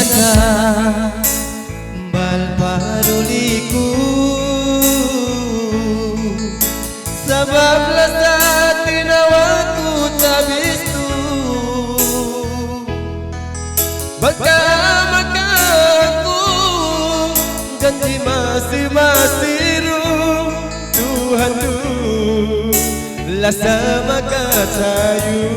sana balparuliku sebab lezat tinawaku tabistu Bagamakanku janji masih-masih Tuhan tu lasa maka sayu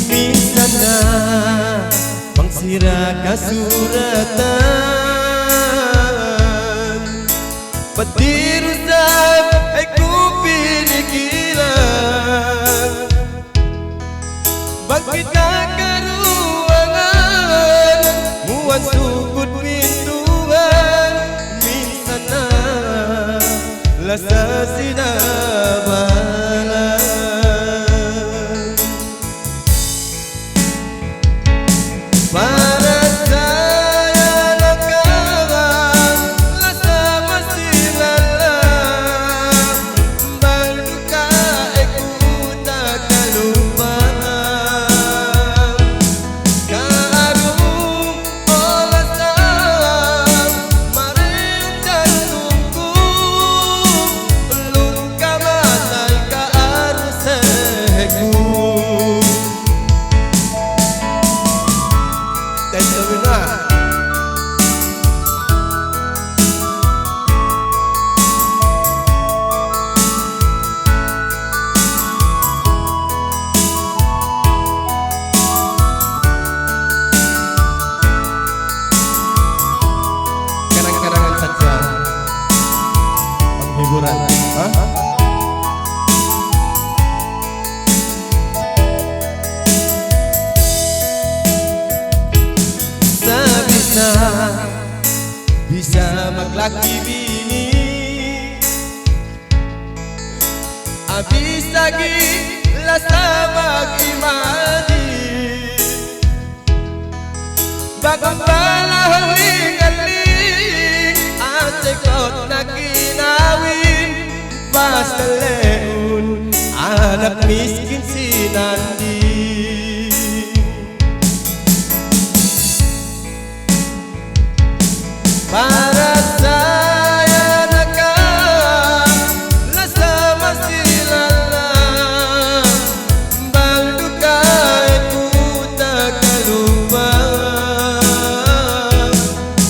Misana mangsiraka suratan Petirusap aku pinikilan Bagita karuangan muat sukut pintuan Misana lasa sinabalan Para saya nakawan lasa masih lalang Balduka aku tak kalupaan Karung olasam mariung jantungku Ulun kamatay ka aruseku Kenang-kenangan saja penghiburan. Bisa maglaki bini Abis lagi lasa mag-imani Bagang balahing-aling Asikot na kinawin Basta leon anak miskin si Nandi Para saya nakam lasa masih lalang Balduka aku tak kalupaan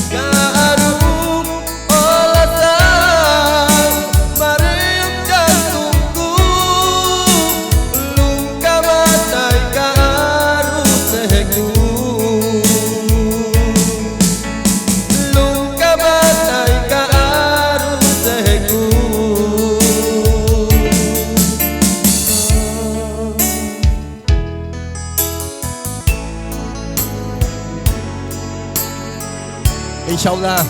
Karung olasam mariung jantungku Ulung kamatay ka aruseku InsyaAllah